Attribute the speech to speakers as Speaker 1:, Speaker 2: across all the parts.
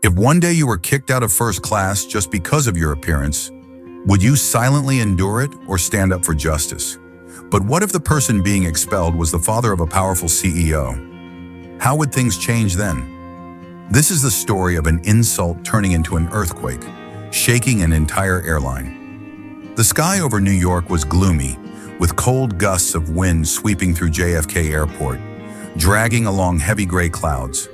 Speaker 1: If one day you were kicked out of first class just because of your appearance, would you silently endure it or stand up for justice? But what if the person being expelled was the father of a powerful CEO? How would things change then? This is the story of an insult turning into an earthquake, shaking an entire airline. The sky over New York was gloomy, with cold gusts of wind sweeping through JFK Airport, dragging along heavy gray clouds.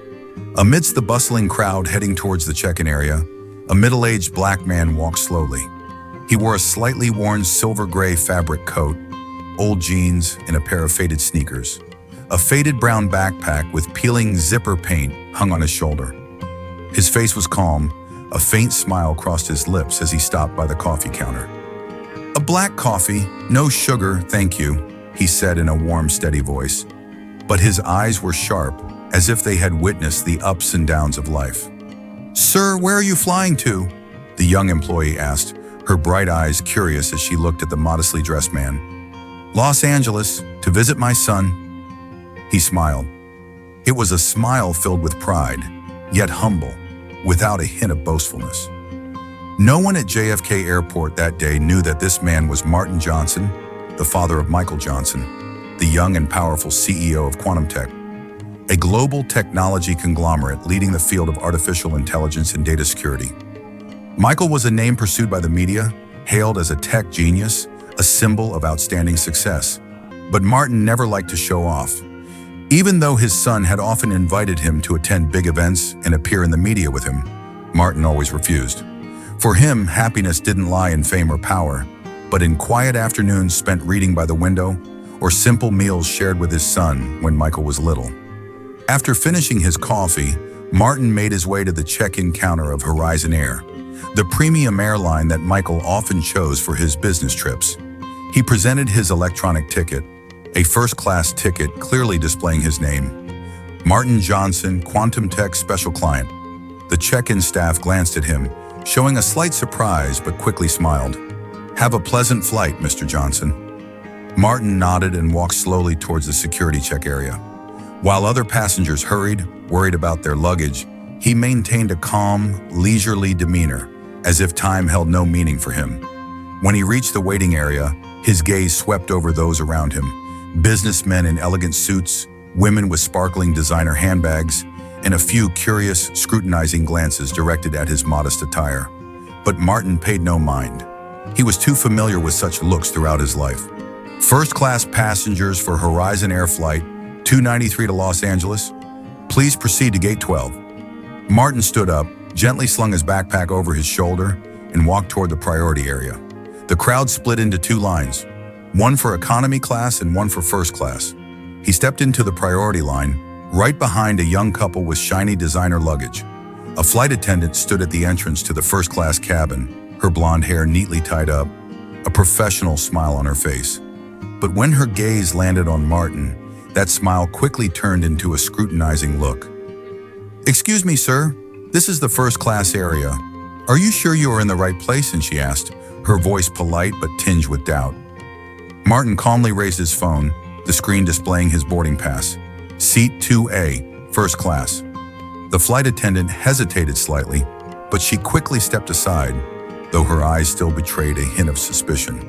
Speaker 1: Amidst the bustling crowd heading towards the check-in area, a middle-aged black man walked slowly. He wore a slightly worn silver-gray fabric coat, old jeans, and a pair of faded sneakers. A faded brown backpack with peeling zipper paint hung on his shoulder. His face was calm. A faint smile crossed his lips as he stopped by the coffee counter. "A black coffee, no sugar, thank you," he said in a warm, steady voice. But his eyes were sharp, as if they had witnessed the ups and downs of life. "Sir, where are you flying to?" the young employee asked, her bright eyes curious as she looked at the modestly dressed man. "Los Angeles, to visit my son." He smiled. It was a smile filled with pride, yet humble, without a hint of boastfulness. No one at JFK Airport that day knew that this man was Martin Johnson, the father of Michael Johnson, the young and powerful CEO of Quantum Tech, a global technology conglomerate leading the field of artificial intelligence and data security. Michael was a name pursued by the media, hailed as a tech genius, a symbol of outstanding success. But Martin never liked to show off. Even though his son had often invited him to attend big events and appear in the media with him, Martin always refused. For him, happiness didn't lie in fame or power, but in quiet afternoons spent reading by the window or simple meals shared with his son when Michael was little. After finishing his coffee, Martin made his way to the check-in counter of Horizon Air, the premium airline that Michael often chose for his business trips. He presented his electronic ticket, a first-class ticket clearly displaying his name, Martin Johnson, Quantum Tech Special Client. The check-in staff glanced at him, showing a slight surprise but quickly smiled. "Have a pleasant flight, Mr. Johnson." Martin nodded and walked slowly towards the security check area. While other passengers hurried, worried about their luggage, he maintained a calm, leisurely demeanor, as if time held no meaning for him. When he reached the waiting area, his gaze swept over those around him. Businessmen in elegant suits, women with sparkling designer handbags, and a few curious, scrutinizing glances directed at his modest attire. But Martin paid no mind. He was too familiar with such looks throughout his life. "First-class passengers for Horizon Air Flight 293 to Los Angeles, please proceed to Gate 12. Martin stood up, gently slung his backpack over his shoulder, and walked toward the priority area. The crowd split into two lines, one for economy class and one for first class. He stepped into the priority line, right behind a young couple with shiny designer luggage. A flight attendant stood at the entrance to the first-class cabin, her blonde hair neatly tied up, a professional smile on her face. But when her gaze landed on Martin, that smile quickly turned into a scrutinizing look. "Excuse me, sir, this is the first-class area. Are you sure you are in the right place?" and she asked, her voice polite but tinged with doubt. Martin calmly raised his phone, the screen displaying his boarding pass. "Seat 2A, first class." The flight attendant hesitated slightly, but she quickly stepped aside, though her eyes still betrayed a hint of suspicion.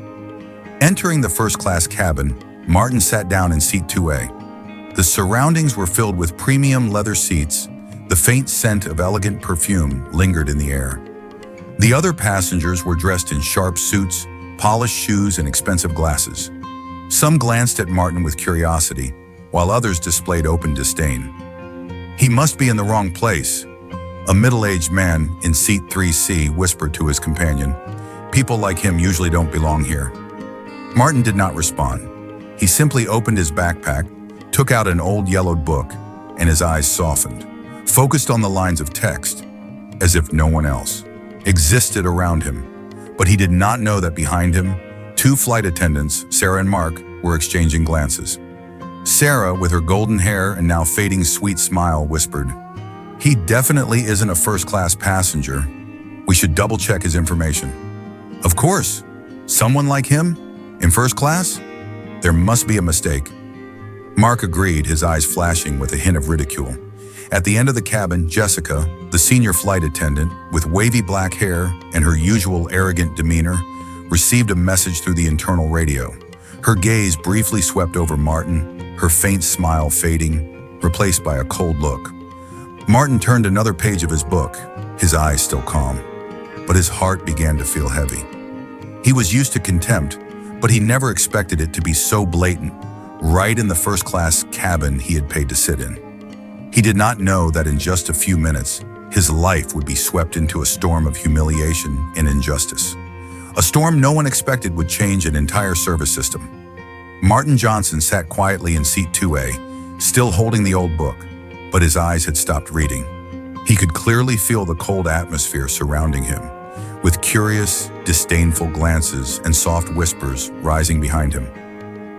Speaker 1: Entering the first-class cabin, Martin sat down in seat 2A. The surroundings were filled with premium leather seats. The faint scent of elegant perfume lingered in the air. The other passengers were dressed in sharp suits, polished shoes, and expensive glasses. Some glanced at Martin with curiosity, while others displayed open disdain. "He must be in the wrong place," a middle-aged man in seat 3C whispered to his companion. "People like him usually don't belong here." Martin did not respond. He simply opened his backpack, took out an old yellowed book, and his eyes softened, focused on the lines of text, as if no one else existed around him. But he did not know that behind him, two flight attendants, Sarah and Mark, were exchanging glances. Sarah, with her golden hair and now fading sweet smile, whispered, "He definitely isn't a first-class passenger. We should double-check his information." "Of course. Someone like him? In first class? There must be a mistake." Mark agreed, his eyes flashing with a hint of ridicule. At the end of the cabin, Jessica, the senior flight attendant, with wavy black hair and her usual arrogant demeanor, received a message through the internal radio. Her gaze briefly swept over Martin, her faint smile fading, replaced by a cold look. Martin turned another page of his book, his eyes still calm, but his heart began to feel heavy. He was used to contempt, but he never expected it to be so blatant, right in the first-class cabin he had paid to sit in. He did not know that in just a few minutes, his life would be swept into a storm of humiliation and injustice. A storm no one expected would change an entire service system. Martin Johnson sat quietly in seat 2A, still holding the old book, but his eyes had stopped reading. He could clearly feel the cold atmosphere surrounding him, with curious, disdainful glances and soft whispers rising behind him.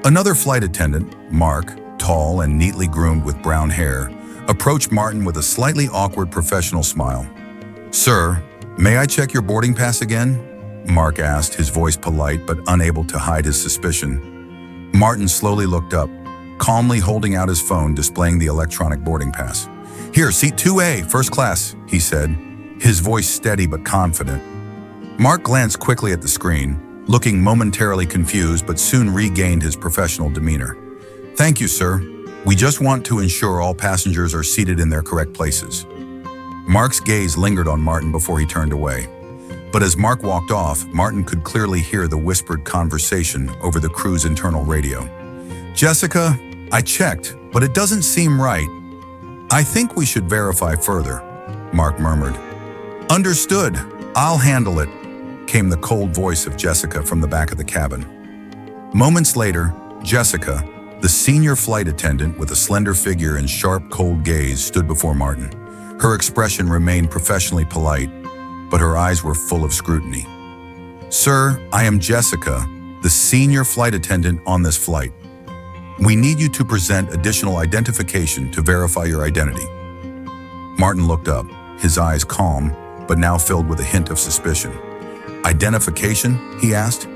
Speaker 1: Another flight attendant, Mark, tall and neatly groomed with brown hair, approached Martin with a slightly awkward professional smile. "Sir, may I check your boarding pass again?" Mark asked, his voice polite but unable to hide his suspicion. Martin slowly looked up, calmly holding out his phone displaying the electronic boarding pass. "Here, seat 2A, first class," he said, his voice steady but confident. Mark glanced quickly at the screen, looking momentarily confused but soon regained his professional demeanor. "Thank you, sir. We just want to ensure all passengers are seated in their correct places." Mark's gaze lingered on Martin before he turned away. But as Mark walked off, Martin could clearly hear the whispered conversation over the crew's internal radio. "Jessica, I checked, but it doesn't seem right. I think we should verify further," Mark murmured. "Understood. I'll handle it," came the cold voice of Jessica from the back of the cabin. Moments later, Jessica, the senior flight attendant with a slender figure and sharp, cold gaze, stood before Martin. Her expression remained professionally polite, but her eyes were full of scrutiny. "Sir, I am Jessica, the senior flight attendant on this flight. We need you to present additional identification to verify your identity." Martin looked up, his eyes calm, but now filled with a hint of suspicion. "Identification?" he asked.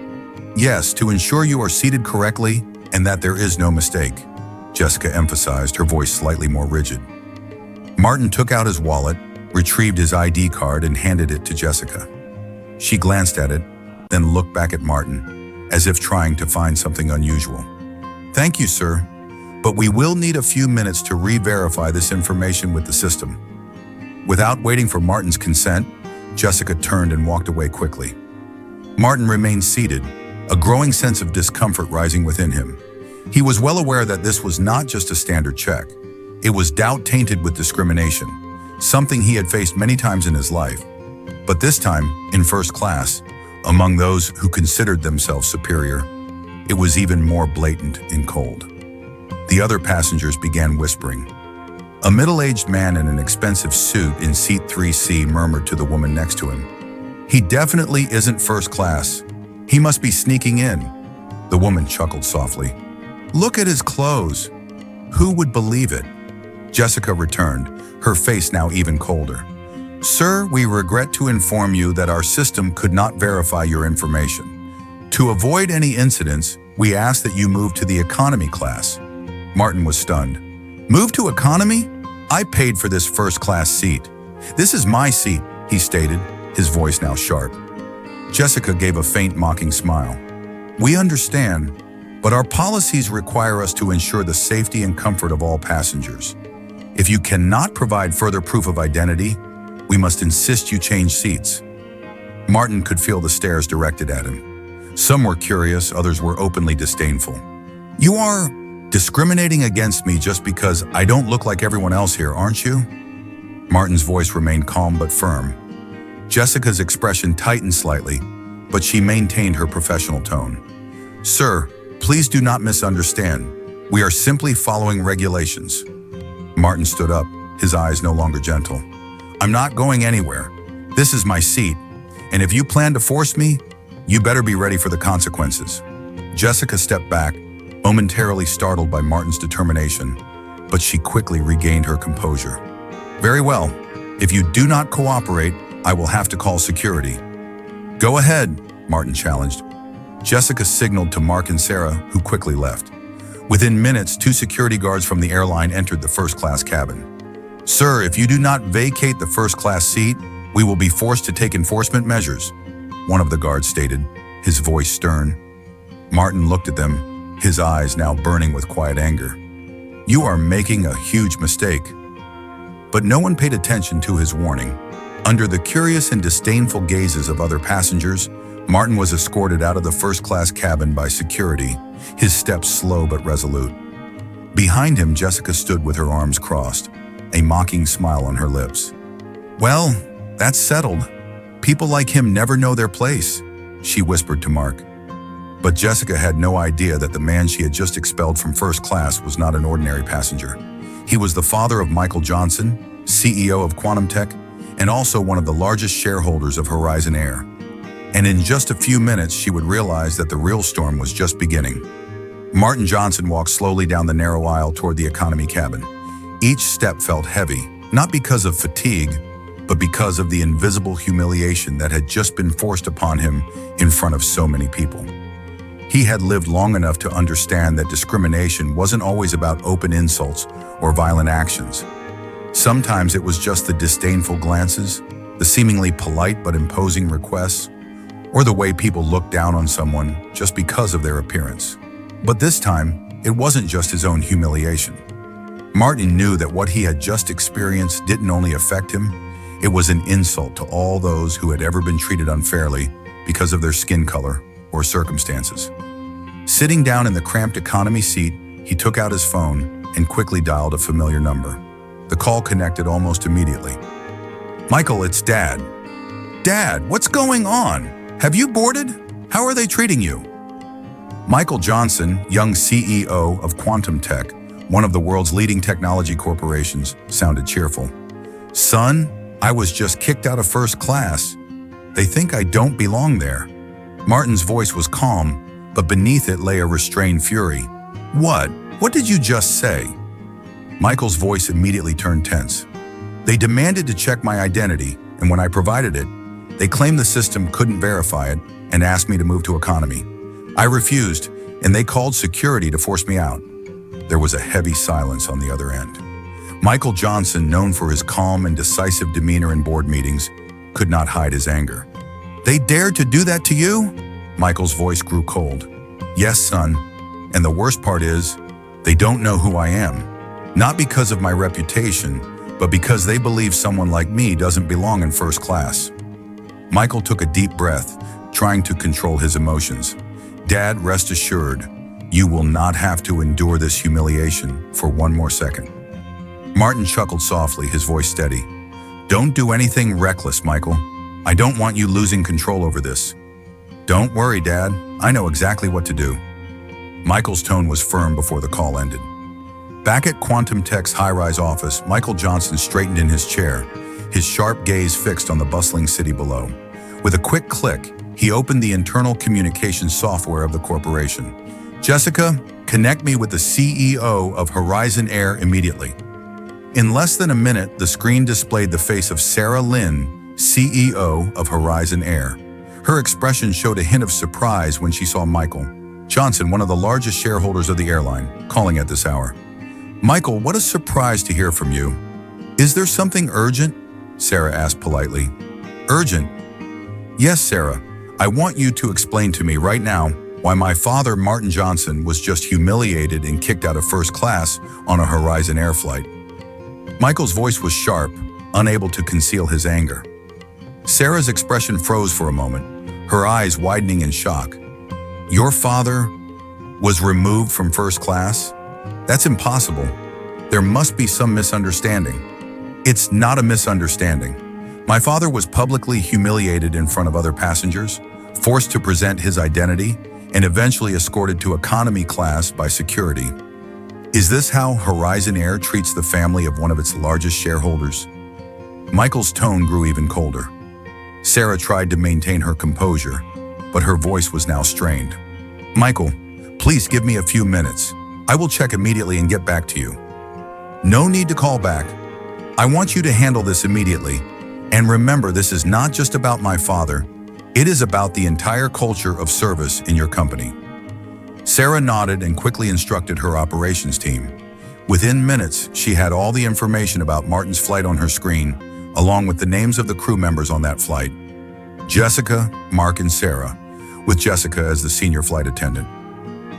Speaker 1: "Yes, to ensure you are seated correctly and that there is no mistake," Jessica emphasized, her voice slightly more rigid. Martin took out his wallet, retrieved his ID card and handed it to Jessica. She glanced at it, then looked back at Martin, as if trying to find something unusual. "Thank you, sir, but we will need a few minutes to re-verify this information with the system." Without waiting for Martin's consent, Jessica turned and walked away quickly. Martin remained seated, a growing sense of discomfort rising within him. He was well aware that this was not just a standard check. It was doubt tainted with discrimination, something he had faced many times in his life. But this time, in first class, among those who considered themselves superior, it was even more blatant and cold. The other passengers began whispering. A middle-aged man in an expensive suit in seat 3C murmured to the woman next to him, "He definitely isn't first class. He must be sneaking in." The woman chuckled softly. "Look at his clothes. Who would believe it?" Jessica returned, her face now even colder. "Sir, we regret to inform you that our system could not verify your information. To avoid any incidents, we ask that you move to the economy class." Martin was stunned. "Move to economy? I paid for this first-class seat. This is my seat," he stated, his voice now sharp. Jessica gave a faint mocking smile. "We understand, but our policies require us to ensure the safety and comfort of all passengers. If you cannot provide further proof of identity, we must insist you change seats." Martin could feel the stares directed at him. Some were curious, others were openly disdainful. "You are discriminating against me just because I don't look like everyone else here, aren't you?" Martin's voice remained calm but firm. Jessica's expression tightened slightly, but she maintained her professional tone. "Sir, please do not misunderstand. We are simply following regulations." Martin stood up, his eyes no longer gentle. "I'm not going anywhere. This is my seat, and if you plan to force me, you better be ready for the consequences." Jessica stepped back, momentarily startled by Martin's determination, but she quickly regained her composure. "Very well. If you do not cooperate, I will have to call security." "Go ahead," Martin challenged. Jessica signaled to Mark and Sarah, who quickly left. Within minutes, 2 security guards from the airline entered the first-class cabin. Sir, if you do not vacate the first-class seat, we will be forced to take enforcement measures, one of the guards stated, his voice stern. Martin looked at them, his eyes now burning with quiet anger. You are making a huge mistake. But no one paid attention to his warning. Under the curious and disdainful gazes of other passengers, Martin was escorted out of the first-class cabin by security, his steps slow but resolute. Behind him, Jessica stood with her arms crossed, a mocking smile on her lips. Well, that's settled. People like him never know their place, she whispered to Mark. But Jessica had no idea that the man she had just expelled from first class was not an ordinary passenger. He was the father of Michael Johnson, CEO of Quantum Tech, and also one of the largest shareholders of Horizon Air. And in just a few minutes, she would realize that the real storm was just beginning. Martin Johnson walked slowly down the narrow aisle toward the economy cabin. Each step felt heavy, not because of fatigue, but because of the invisible humiliation that had just been forced upon him in front of so many people. He had lived long enough to understand that discrimination wasn't always about open insults or violent actions. Sometimes it was just the disdainful glances, the seemingly polite but imposing requests, or the way people looked down on someone just because of their appearance. But this time, it wasn't just his own humiliation. Martin knew that what he had just experienced didn't only affect him, it was an insult to all those who had ever been treated unfairly because of their skin color or circumstances. Sitting down in the cramped economy seat, he took out his phone and quickly dialed a familiar number. The call connected almost immediately. Michael, it's Dad. Dad, what's going on? Have you boarded? How are they treating you? Michael Johnson, young CEO of Quantum Tech, one of the world's leading technology corporations, sounded cheerful. Son, I was just kicked out of first class. They think I don't belong there. Martin's voice was calm, but beneath it lay a restrained fury. What? What did you just say? Michael's voice immediately turned tense. They demanded to check my identity, and when I provided it, they claimed the system couldn't verify it and asked me to move to economy. I refused, and they called security to force me out. There was a heavy silence on the other end. Michael Johnson, known for his calm and decisive demeanor in board meetings, could not hide his anger. They dared to do that to you? Michael's voice grew cold. Yes, son. And the worst part is, they don't know who I am. Not because of my reputation, but because they believe someone like me doesn't belong in first class. Michael took a deep breath, trying to control his emotions. Dad, rest assured, you will not have to endure this humiliation for one more second. Martin chuckled softly, his voice steady. Don't do anything reckless, Michael. I don't want you losing control over this. Don't worry, Dad. I know exactly what to do. Michael's tone was firm before the call ended. Back at Quantum Tech's high-rise office, Michael Johnson straightened in his chair, his sharp gaze fixed on the bustling city below. With a quick click, he opened the internal communications software of the corporation. Jessica, connect me with the CEO of Horizon Air immediately. In less than a minute, the screen displayed the face of Sarah Lynn, CEO of Horizon Air. Her expression showed a hint of surprise when she saw Michael Johnson, one of the largest shareholders of the airline, calling at this hour. Michael, what a surprise to hear from you. Is there something urgent? Sarah asked politely. Urgent? Yes, Sarah. I want you to explain to me right now why my father, Martin Johnson, was just humiliated and kicked out of first class on a Horizon Air flight. Michael's voice was sharp, unable to conceal his anger. Sarah's expression froze for a moment, her eyes widening in shock. Your father was removed from first class? That's impossible. There must be some misunderstanding. It's not a misunderstanding. My father was publicly humiliated in front of other passengers, forced to present his identity, and eventually escorted to economy class by security. Is this how Horizon Air treats the family of one of its largest shareholders? Michael's tone grew even colder. Sarah tried to maintain her composure, but her voice was now strained. Michael, please give me a few minutes. I will check immediately and get back to you. No need to call back. I want you to handle this immediately. And remember, this is not just about my father. It is about the entire culture of service in your company. Sarah nodded and quickly instructed her operations team. Within minutes, she had all the information about Martin's flight on her screen, along with the names of the crew members on that flight. Jessica, Mark, and Sarah, with Jessica as the senior flight attendant.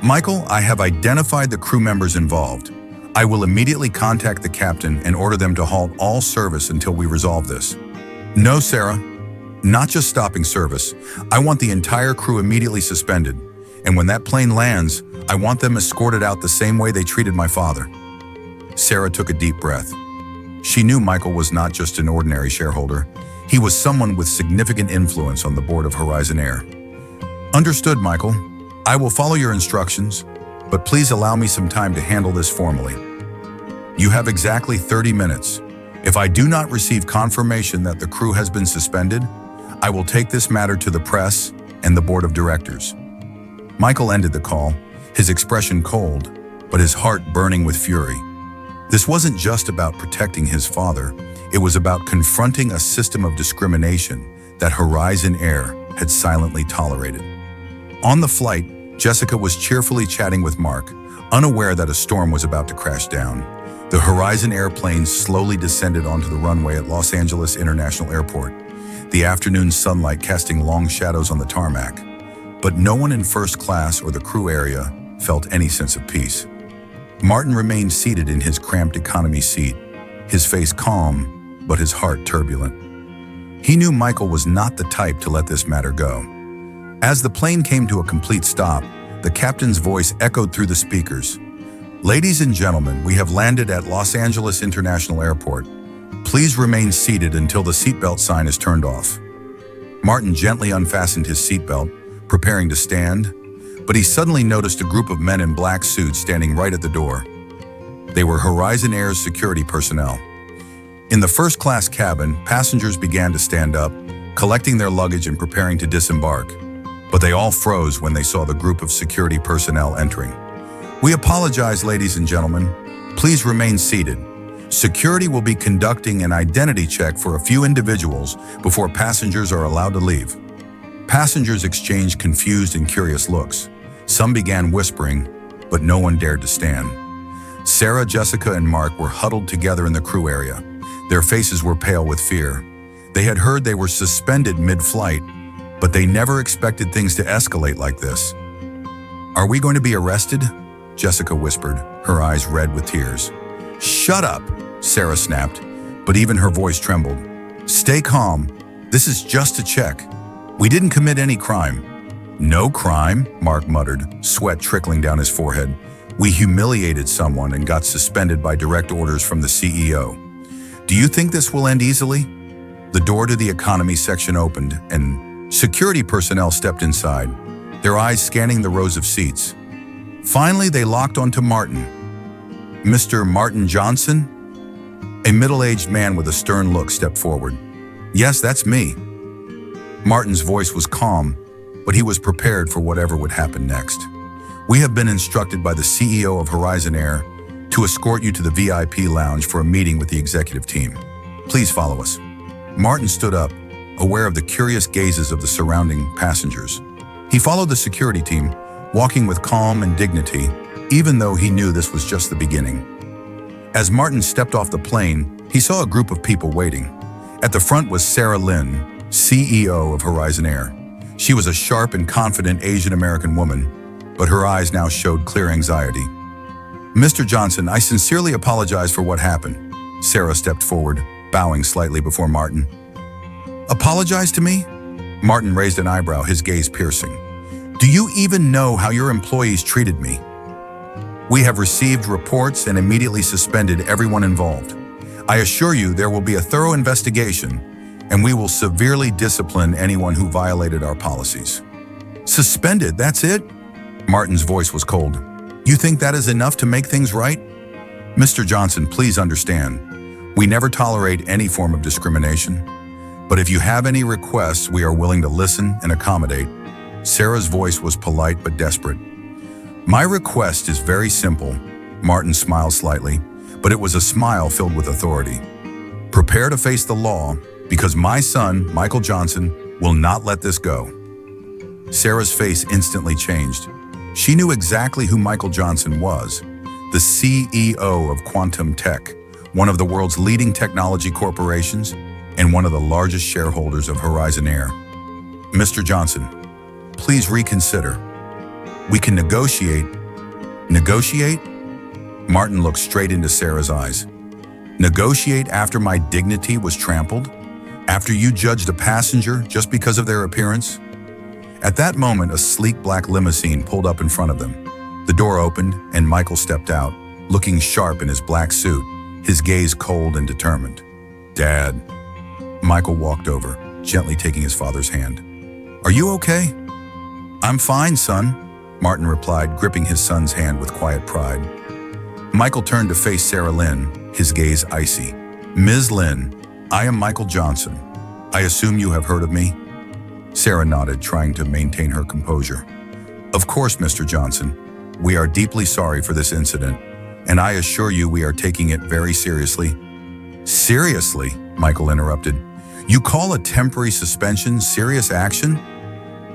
Speaker 1: Michael, I have identified the crew members involved. I will immediately contact the captain and order them to halt all service until we resolve this. No, Sarah, not just stopping service. I want the entire crew immediately suspended. And when that plane lands, I want them escorted out the same way they treated my father. Sarah took a deep breath. She knew Michael was not just an ordinary shareholder. He was someone with significant influence on the board of Horizon Air. Understood, Michael. I will follow your instructions, but please allow me some time to handle this formally. You have exactly 30 minutes. If I do not receive confirmation that the crew has been suspended, I will take this matter to the press and the board of directors. Michael ended the call, his expression cold, but his heart burning with fury. This wasn't just about protecting his father, it was about confronting a system of discrimination that Horizon Air had silently tolerated. On the flight, Jessica was cheerfully chatting with Mark, unaware that a storm was about to crash down. The Horizon airplane slowly descended onto the runway at Los Angeles International Airport, the afternoon sunlight casting long shadows on the tarmac. But no one in first class or the crew area felt any sense of peace. Martin remained seated in his cramped economy seat, his face calm, but his heart turbulent. He knew Michael was not the type to let this matter go. As the plane came to a complete stop, the captain's voice echoed through the speakers. Ladies and gentlemen, we have landed at Los Angeles International Airport. Please remain seated until the seatbelt sign is turned off. Martin gently unfastened his seatbelt, preparing to stand, but he suddenly noticed a group of men in black suits standing right at the door. They were Horizon Air's security personnel. In the first-class cabin, passengers began to stand up, collecting their luggage and preparing to disembark. But they all froze when they saw the group of security personnel entering. We apologize, ladies and gentlemen. Please remain seated. Security will be conducting an identity check for a few individuals before passengers are allowed to leave. Passengers exchanged confused and curious looks. Some began whispering, but no one dared to stand. Sarah, Jessica, and Mark were huddled together in the crew area. Their faces were pale with fear. They had heard they were suspended mid-flight, but they never expected things to escalate like this. Are we going to be arrested? Jessica whispered, her eyes red with tears. Shut up, Sarah snapped, but even her voice trembled. Stay calm. This is just a check. We didn't commit any crime. No crime, Mark muttered, sweat trickling down his forehead. We humiliated someone and got suspended by direct orders from the CEO. Do you think this will end easily? The door to the economy section opened and security personnel stepped inside, their eyes scanning the rows of seats. Finally, they locked onto Martin. Mr. Martin Johnson? A middle-aged man with a stern look stepped forward. Yes, that's me. Martin's voice was calm, but he was prepared for whatever would happen next. We have been instructed by the CEO of Horizon Air to escort you to the VIP lounge for a meeting with the executive team. Please follow us. Martin stood up, aware of the curious gazes of the surrounding passengers. He followed the security team, walking with calm and dignity, even though he knew this was just the beginning. As Martin stepped off the plane, he saw a group of people waiting. At the front was Sarah Lynn, CEO of Horizon Air. She was a sharp and confident Asian American woman, but her eyes now showed clear anxiety. Mr. Johnson, I sincerely apologize for what happened. Sarah stepped forward, bowing slightly before Martin. Apologize to me? Martin raised an eyebrow, his gaze piercing. Do you even know how your employees treated me? We have received reports and immediately suspended everyone involved. I assure you there will be a thorough investigation, and we will severely discipline anyone who violated our policies. Suspended, that's it? Martin's voice was cold. You think that is enough to make things right? Mr. Johnson, please understand. We never tolerate any form of discrimination. But if you have any requests, we are willing to listen and accommodate. Sarah's voice was polite but desperate. My request is very simple. Martin smiled slightly, but it was a smile filled with authority. Prepare to face the law, because my son, Michael Johnson, will not let this go. Sarah's face instantly changed. She knew exactly who Michael Johnson was, the the CEO of Quantum Tech, one of the world's leading technology corporations and one of the largest shareholders of Horizon Air. Mr. Johnson, please reconsider. We can negotiate. Negotiate? Martin looked straight into Sarah's eyes. Negotiate after my dignity was trampled? After you judged a passenger just because of their appearance? At that moment, a sleek black limousine pulled up in front of them. The door opened and Michael stepped out, looking sharp in his black suit, his gaze cold and determined. Dad. Michael walked over, gently taking his father's hand. Are you okay? I'm fine, son, Martin replied, gripping his son's hand with quiet pride. Michael turned to face Sarah Lynn, his gaze icy. Ms. Lynn, I am Michael Johnson. I assume you have heard of me? Sarah nodded, trying to maintain her composure. Of course, Mr. Johnson. We are deeply sorry for this incident, and I assure you we are taking it very seriously. Seriously? Michael interrupted. You call a temporary suspension serious action?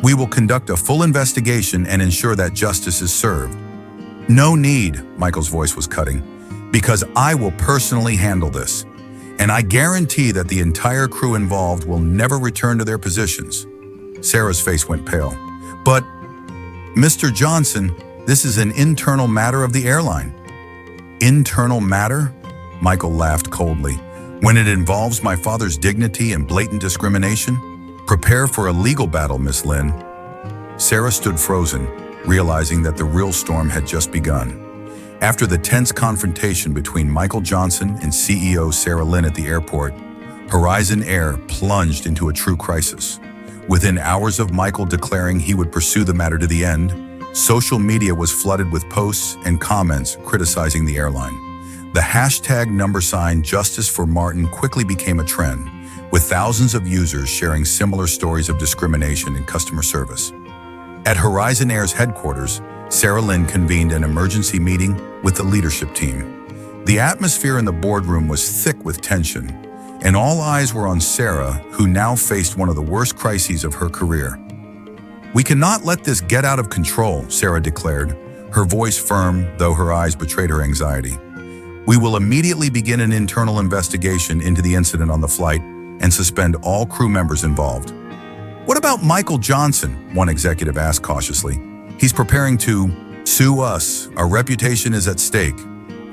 Speaker 1: We will conduct a full investigation and ensure that justice is served. No need, Michael's voice was cutting, because I will personally handle this. And I guarantee that the entire crew involved will never return to their positions. Sarah's face went pale. But, Mr. Johnson, this is an internal matter of the airline. Internal matter? Michael laughed coldly. When it involves my father's dignity and blatant discrimination? Prepare for a legal battle, Miss Lynn. Sarah stood frozen, realizing that the real storm had just begun. After the tense confrontation between Michael Johnson and CEO Sarah Lynn at the airport, Horizon Air plunged into a true crisis. Within hours of Michael declaring he would pursue the matter to the end, social media was flooded with posts and comments criticizing the airline. The hashtag #Justice for Martin quickly became a trend, with thousands of users sharing similar stories of discrimination in customer service. At Horizon Air's headquarters, Sarah Lynn convened an emergency meeting with the leadership team. The atmosphere in the boardroom was thick with tension, and all eyes were on Sarah, who now faced one of the worst crises of her career. We cannot let this get out of control, Sarah declared, her voice firm, though her eyes betrayed her anxiety. We will immediately begin an internal investigation into the incident on the flight and suspend all crew members involved. What about Michael Johnson? One executive asked cautiously. He's preparing to sue us. Our reputation is at stake.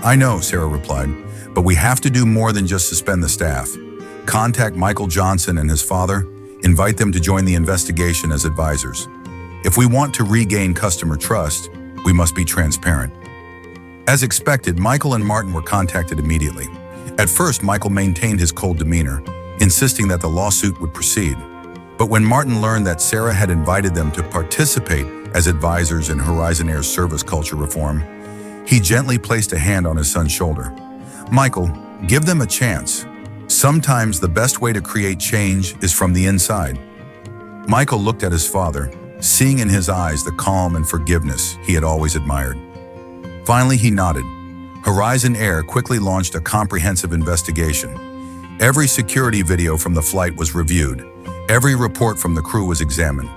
Speaker 1: I know, Sarah replied, but we have to do more than just suspend the staff. Contact Michael Johnson and his father. Invite them to join the investigation as advisors. If we want to regain customer trust, we must be transparent. As expected, Michael and Martin were contacted immediately. At first, Michael maintained his cold demeanor, insisting that the lawsuit would proceed. But when Martin learned that Sarah had invited them to participate as advisors in Horizon Air's service culture reform, he gently placed a hand on his son's shoulder. Michael, give them a chance. Sometimes the best way to create change is from the inside. Michael looked at his father, seeing in his eyes the calm and forgiveness he had always admired. Finally, he nodded. Horizon Air quickly launched a comprehensive investigation. Every security video from the flight was reviewed. Every report from the crew was examined.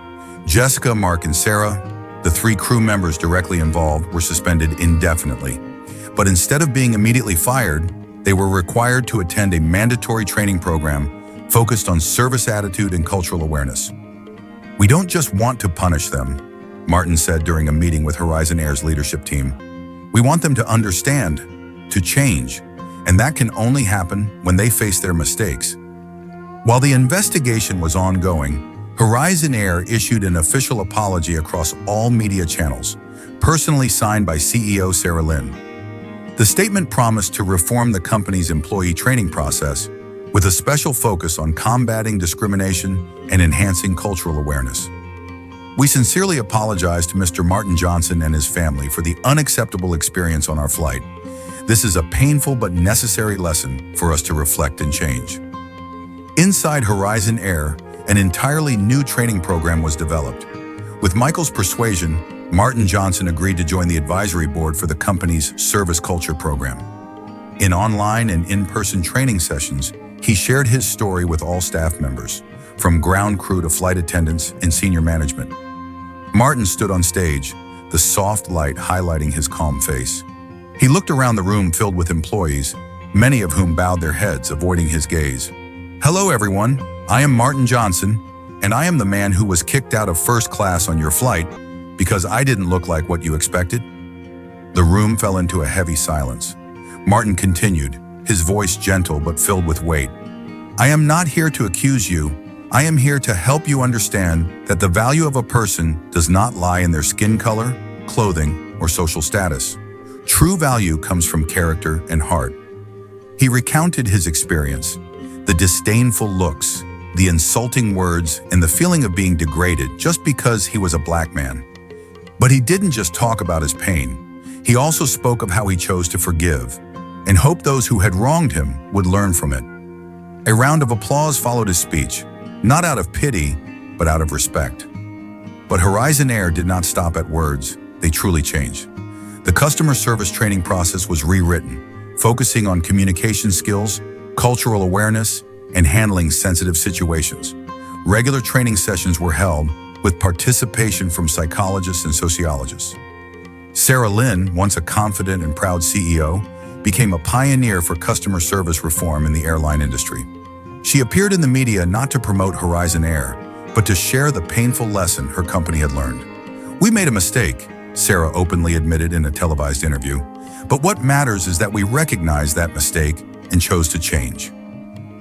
Speaker 1: Jessica, Mark, and Sarah, the 3 crew members directly involved, were suspended indefinitely. But instead of being immediately fired, they were required to attend a mandatory training program focused on service attitude and cultural awareness. We don't just want to punish them, Martin said during a meeting with Horizon Air's leadership team. We want them to understand, to change, and that can only happen when they face their mistakes. While the investigation was ongoing, Horizon Air issued an official apology across all media channels, personally signed by CEO Sarah Lynn. The statement promised to reform the company's employee training process with a special focus on combating discrimination and enhancing cultural awareness. We sincerely apologize to Mr. Martin Johnson and his family for the unacceptable experience on our flight. This is a painful but necessary lesson for us to reflect and change. Inside Horizon Air, an entirely new training program was developed. With Michael's persuasion, Martin Johnson agreed to join the advisory board for the company's service culture program. In online and in-person training sessions, he shared his story with all staff members, from ground crew to flight attendants and senior management. Martin stood on stage, the soft light highlighting his calm face. He looked around the room filled with employees, many of whom bowed their heads, avoiding his gaze. "Hello, everyone. I am Martin Johnson, and I am the man who was kicked out of first class on your flight because I didn't look like what you expected." The room fell into a heavy silence. Martin continued, his voice gentle but filled with weight. "I am not here to accuse you. I am here to help you understand that the value of a person does not lie in their skin color, clothing, or social status. True value comes from character and heart." He recounted his experience, the disdainful looks, the insulting words, and the feeling of being degraded just because he was a black man. But he didn't just talk about his pain. He also spoke of how he chose to forgive and hoped those who had wronged him would learn from it. A round of applause followed his speech, not out of pity, but out of respect. But Horizon Air did not stop at words. They truly changed. The customer service training process was rewritten, focusing on communication skills, cultural awareness, and handling sensitive situations. Regular training sessions were held with participation from psychologists and sociologists. Sarah Lynn, once a confident and proud CEO, became a pioneer for customer service reform in the airline industry. She appeared in the media not to promote Horizon Air, but to share the painful lesson her company had learned. "We made a mistake," Sarah openly admitted in a televised interview. "But what matters is that we recognized that mistake and chose to change."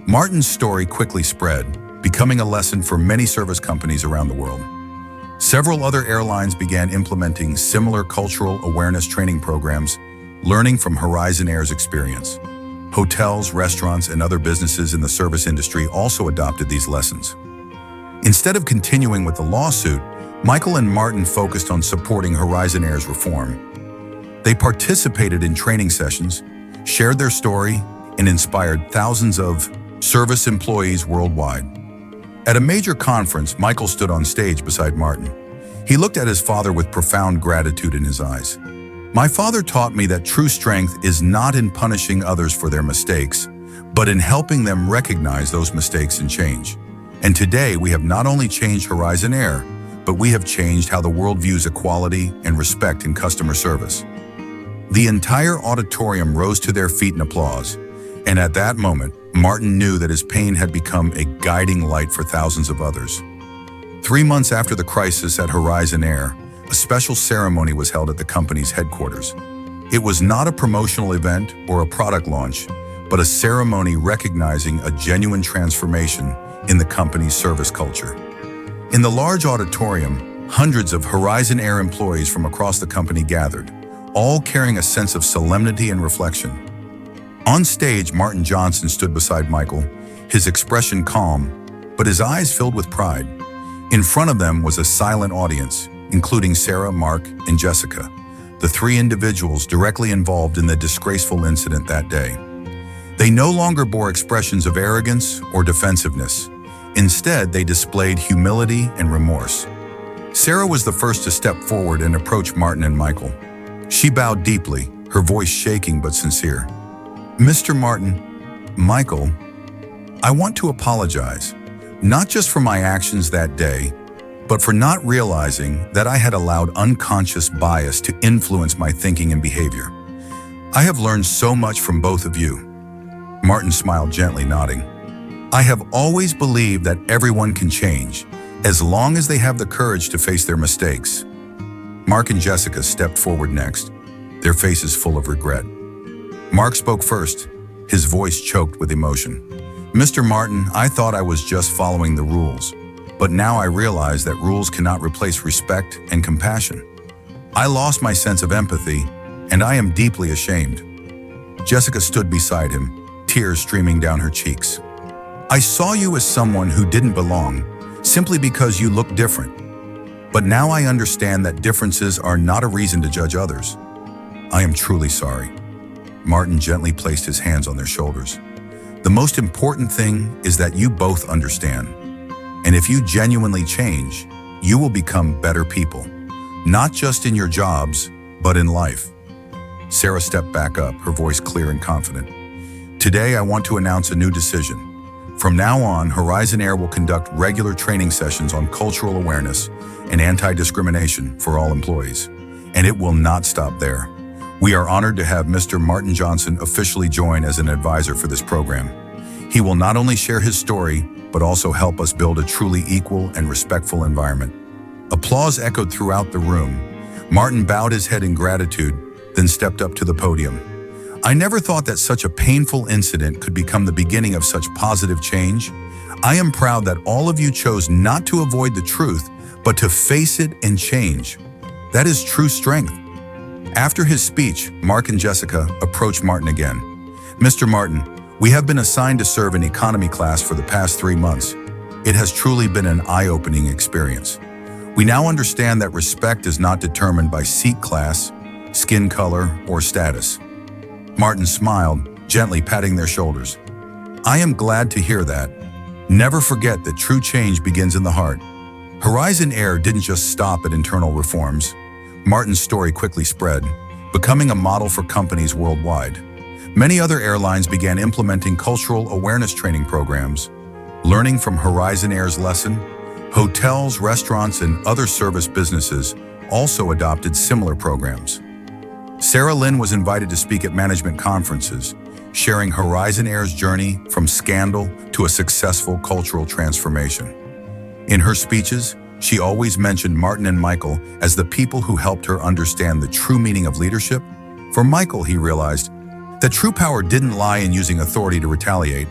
Speaker 1: Martin's story quickly spread, becoming a lesson for many service companies around the world. Several other airlines began implementing similar cultural awareness training programs, learning from Horizon Air's experience. Hotels, restaurants, and other businesses in the service industry also adopted these lessons. Instead of continuing with the lawsuit, Michael and Martin focused on supporting Horizon Air's reform. They participated in training sessions, shared their story, and inspired thousands of service employees worldwide. At a major conference, Michael stood on stage beside Martin. He looked at his father with profound gratitude in his eyes. "My father taught me that true strength is not in punishing others for their mistakes, but in helping them recognize those mistakes and change. And today we have not only changed Horizon Air, but we have changed how the world views equality and respect in customer service." The entire auditorium rose to their feet in applause, and at that moment, Martin knew that his pain had become a guiding light for thousands of others. 3 months after the crisis at Horizon Air, a special ceremony was held at the company's headquarters. It was not a promotional event or a product launch, but a ceremony recognizing a genuine transformation in the company's service culture. In the large auditorium, hundreds of Horizon Air employees from across the company gathered, all carrying a sense of solemnity and reflection. On stage, Martin Johnson stood beside Michael, his expression calm, but his eyes filled with pride. In front of them was a silent audience, including Sarah, Mark, and Jessica, the 3 individuals directly involved in the disgraceful incident that day. They no longer bore expressions of arrogance or defensiveness. Instead, they displayed humility and remorse. Sarah was the first to step forward and approach Martin and Michael. She bowed deeply, her voice shaking but sincere. "Mr. Martin, Michael, I want to apologize, not just for my actions that day, but for not realizing that I had allowed unconscious bias to influence my thinking and behavior. I have learned so much from both of you." Martin smiled gently, nodding. "I have always believed that everyone can change, as long as they have the courage to face their mistakes." Mark and Jessica stepped forward next, their faces full of regret. Mark spoke first, his voice choked with emotion. "Mr. Martin, I thought I was just following the rules, but now I realize that rules cannot replace respect and compassion. I lost my sense of empathy, and I am deeply ashamed." Jessica stood beside him, tears streaming down her cheeks. "I saw you as someone who didn't belong, simply because you looked different. But now I understand that differences are not a reason to judge others. I am truly sorry." Martin gently placed his hands on their shoulders. "The most important thing is that you both understand. And if you genuinely change, you will become better people, not just in your jobs, but in life." Sarah stepped back up, her voice clear and confident. "Today, I want to announce a new decision. From now on, Horizon Air will conduct regular training sessions on cultural awareness and anti-discrimination for all employees. And it will not stop there. We are honored to have Mr. Martin Johnson officially join as an advisor for this program. He will not only share his story, but also help us build a truly equal and respectful environment. Applause echoed throughout the room. Martin bowed his head in gratitude, then stepped up to the podium. I never thought that such a painful incident could become the beginning of such positive change. I am proud that all of you chose not to avoid the truth, but to face it and change. That is true strength. After his speech, Mark and Jessica approached Martin again. Mr. Martin, we have been assigned to serve in economy class for the past 3 months. It has truly been an eye-opening experience. We now understand that respect is not determined by seat class, skin color, or status. Martin smiled, gently patting their shoulders. I am glad to hear that. Never forget that true change begins in the heart. Horizon Air didn't just stop at internal reforms. Martin's story quickly spread, becoming a model for companies worldwide. Many other airlines began implementing cultural awareness training programs. Learning from Horizon Air's lesson, hotels, restaurants, and other service businesses also adopted similar programs. Sarah Lynn was invited to speak at management conferences, sharing Horizon Air's journey from scandal to a successful cultural transformation. In her speeches, she always mentioned Martin and Michael as the people who helped her understand the true meaning of leadership. For Michael, he realized that true power didn't lie in using authority to retaliate,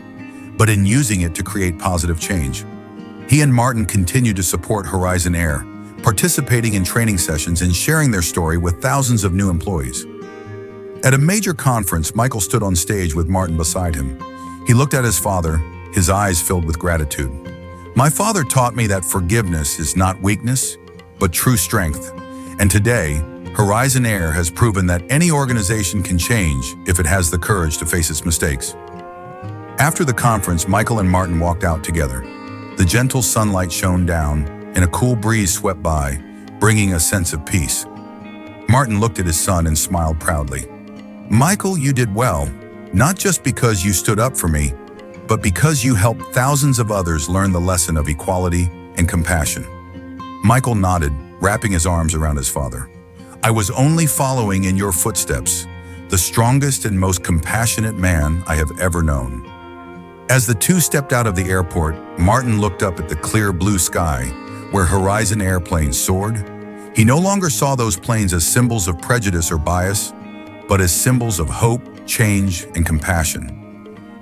Speaker 1: but in using it to create positive change. He and Martin continued to support Horizon Air, participating in training sessions and sharing their story with thousands of new employees. At a major conference, Michael stood on stage with Martin beside him. He looked at his father, his eyes filled with gratitude. My father taught me that forgiveness is not weakness, but true strength. And today, Horizon Air has proven that any organization can change if it has the courage to face its mistakes. After the conference, Michael and Martin walked out together. The gentle sunlight shone down, and a cool breeze swept by, bringing a sense of peace. Martin looked at his son and smiled proudly. Michael, you did well, not just because you stood up for me, but because you helped thousands of others learn the lesson of equality and compassion. Michael nodded, wrapping his arms around his father. I was only following in your footsteps, the strongest and most compassionate man I have ever known. As the two stepped out of the airport, Martin looked up at the clear blue sky, where Horizon airplanes soared. He no longer saw those planes as symbols of prejudice or bias, but as symbols of hope, change, and compassion.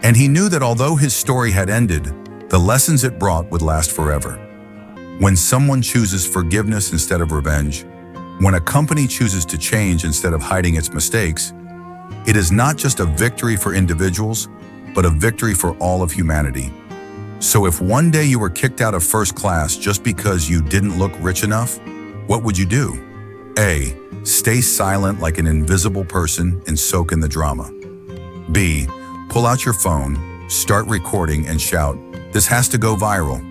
Speaker 1: And he knew that although his story had ended, the lessons it brought would last forever. When someone chooses forgiveness instead of revenge, when a company chooses to change instead of hiding its mistakes, it is not just a victory for individuals, but a victory for all of humanity. So if one day you were kicked out of first class just because you didn't look rich enough, what would you do? A. Stay silent like an invisible person and soak in the drama. B. Pull out your phone, start recording, and shout, "This has to go viral."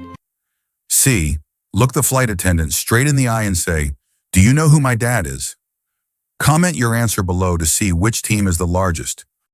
Speaker 1: C. Look the flight attendant straight in the eye and say, "Do you know who my dad is?" Comment your answer below to see which team is the largest.